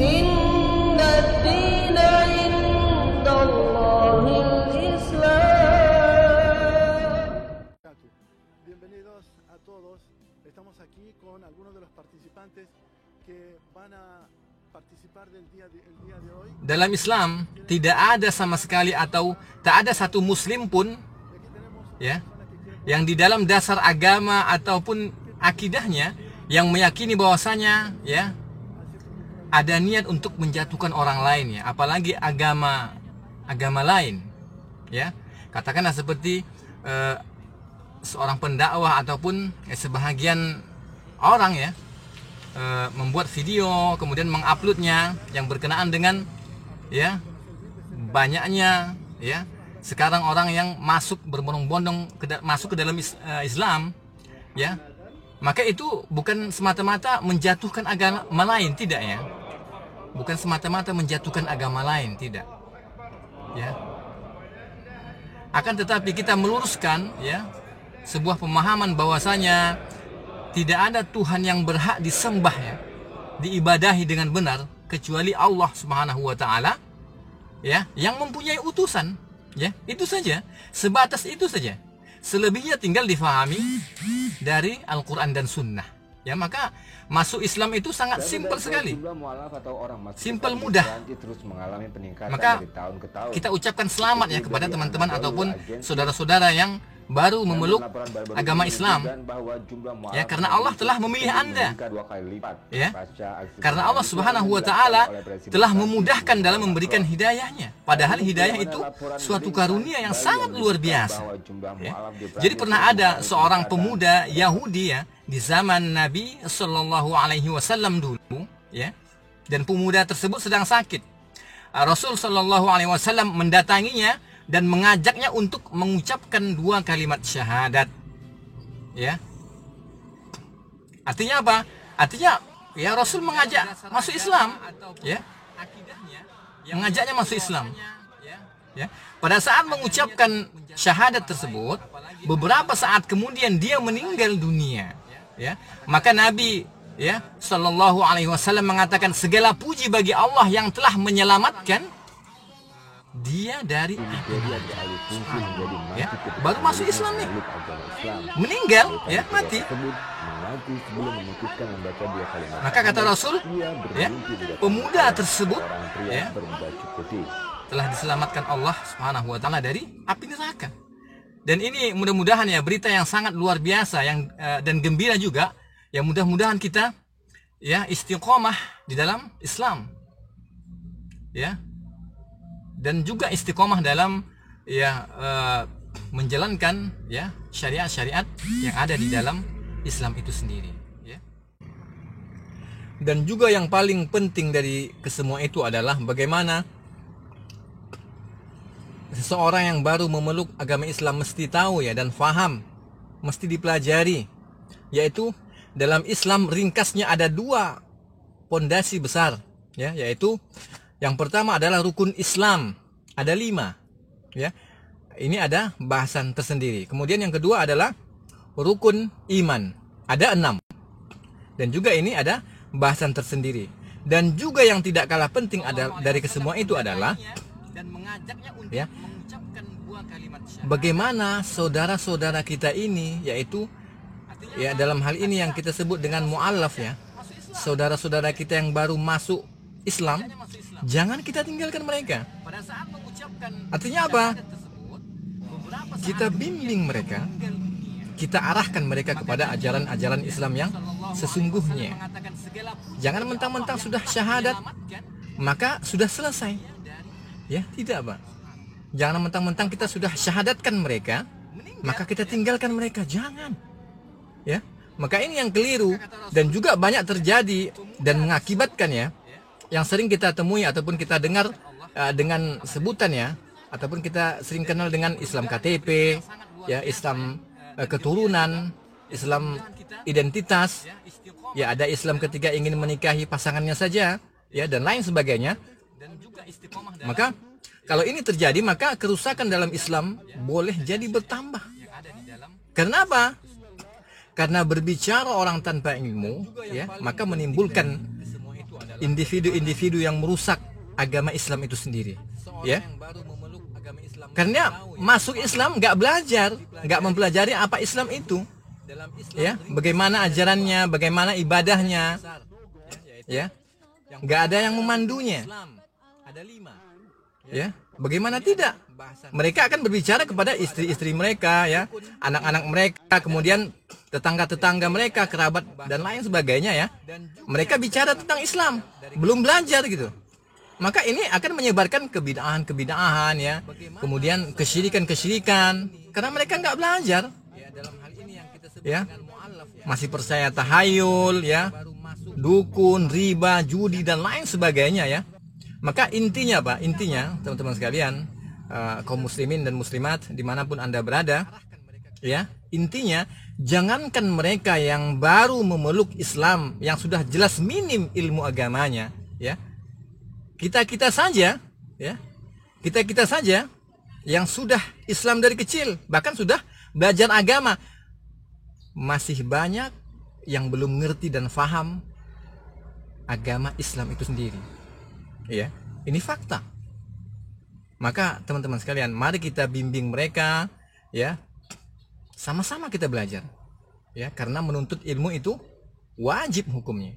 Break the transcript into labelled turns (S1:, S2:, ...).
S1: Inna ad-dina indallahil Islam.
S2: Bienvenidos a todos. Estamos aquí con algunos de los participantes que van a participar del día de hoy.
S3: Dalam Islam tidak ada sama sekali atau tak ada satu muslim pun ya yang di dalam dasar agama ataupun akidahnya yang meyakini bahwasanya ya ada niat untuk menjatuhkan orang lain ya, apalagi agama lain ya. Katakanlah seperti seorang pendakwah ataupun sebahagian orang ya membuat video kemudian menguploadnya yang berkenaan dengan ya banyaknya ya sekarang orang yang masuk berbondong-bondong masuk ke dalam Islam ya, maka itu bukan semata-mata menjatuhkan agama lain, tidak ya, bukan semata-mata menjatuhkan agama lain, tidak ya, akan tetapi kita meluruskan ya sebuah pemahaman bahwasanya tidak ada Tuhan yang berhak disembah ya, diibadahi dengan benar kecuali Allah Subhanahu wa taala ya, yang mempunyai utusan ya. Itu saja, sebatas itu saja. Selebihnya tinggal difahami dari Al-Qur'an dan Sunnah. Ya, maka masuk Islam itu sangat simpel sekali. Simpel, mudah. Maka kita ucapkan selamat ya kepada teman-teman ataupun saudara-saudara yang baru memeluk agama Islam ya, karena Allah telah memilih Anda ya, karena Allah Subhanahu wa taala telah memudahkan dalam memberikan hidayahnya, padahal hidayah itu suatu karunia yang sangat luar biasa ya. Jadi pernah ada seorang pemuda Yahudi ya di zaman Nabi Shallallahu Alaihi Wasallam dulu ya, dan pemuda tersebut sedang sakit. Rasul Shallallahu Alaihi Wasallam mendatanginya dan mengajaknya untuk mengucapkan 2 kalimat syahadat ya. Artinya apa? Artinya ya Rasul mengajak masuk Islam ya, mengajaknya masuk Islam ya. Pada saat mengucapkan syahadat tersebut, beberapa saat kemudian dia meninggal dunia ya. Maka Nabi ya Shallallahu Alaihi Wasallam mengatakan, segala puji bagi Allah yang telah menyelamatkan dia dari ya, baru masuk Islam nih, meninggal ya, mati. Maka kata Rasul ya, pemuda tersebut ya telah diselamatkan Allah Subhanahu wa taala dari api neraka. Dan ini mudah-mudahan ya berita yang sangat luar biasa yang dan gembira juga ya, mudah-mudahan kita ya istiqomah di dalam Islam ya, dan juga istiqomah dalam ya menjalankan ya syariat-syariat yang ada di dalam Islam itu sendiri ya. Dan juga yang paling penting dari kesemua itu adalah bagaimana seseorang yang baru memeluk agama Islam mesti tahu ya dan faham, mesti dipelajari, yaitu dalam Islam ringkasnya ada 2 pondasi besar ya, yaitu yang pertama adalah rukun Islam, ada 5 ya. Ini ada bahasan tersendiri. Kemudian yang kedua adalah rukun iman, ada 6. Dan juga ini ada bahasan tersendiri. Dan juga yang tidak kalah penting ada dari kesemua itu adalah ya, bagaimana saudara-saudara kita ini, yaitu ya dalam hal ini yang kita sebut dengan mu'allaf ya, saudara-saudara kita yang baru masuk Islam, jangan kita tinggalkan mereka. Artinya apa? Kita bimbing mereka, kita arahkan mereka kepada ajaran-ajaran Islam yang sesungguhnya. Jangan mentang-mentang sudah syahadat maka sudah selesai. Ya, tidak, Pak. Jangan mentang-mentang kita sudah syahadatkan mereka maka kita tinggalkan mereka, jangan. Ya, maka ini yang keliru dan juga banyak terjadi dan mengakibatkan ya, yang sering kita temui ataupun kita dengar dengan sebutannya, ataupun kita sering kenal dengan Islam KTP, ya Islam keturunan, Islam identitas, ya ada Islam ketika ingin menikahi pasangannya saja, ya dan lain sebagainya. Maka kalau ini terjadi maka kerusakan dalam Islam boleh jadi bertambah. Karena apa? Karena berbicara orang tanpa ilmu, ya maka menimbulkan individu-individu yang merusak agama Islam itu sendiri, ya. Karena masuk Islam nggak belajar, nggak mempelajari apa Islam itu, ya. Bagaimana ajarannya, bagaimana ibadahnya, ya. Nggak ada yang memandunya, ya. Bagaimana tidak? Mereka akan berbicara kepada istri-istri mereka, ya, anak-anak mereka, kemudian tetangga-tetangga mereka, kerabat dan lain sebagainya, ya. Mereka bicara tentang Islam, belum belajar gitu. Maka ini akan menyebarkan kebid'ahan, ya. Kemudian kesyirikan, karena mereka nggak belajar. Ya. Masih percaya tahayul, ya. Dukun, riba, judi dan lain sebagainya, ya. Maka intinya Pak, intinya teman-teman sekalian, kaum muslimin dan muslimat dimanapun Anda berada, ya, intinya jangankan mereka yang baru memeluk Islam, yang sudah jelas minim ilmu agamanya, ya, kita saja, ya, kita saja yang sudah Islam dari kecil, bahkan sudah belajar agama, masih banyak yang belum ngerti dan faham agama Islam itu sendiri, ya. Ini fakta. Maka teman-teman sekalian, mari kita bimbing mereka, ya. Sama-sama kita belajar. Ya, karena menuntut ilmu itu wajib hukumnya.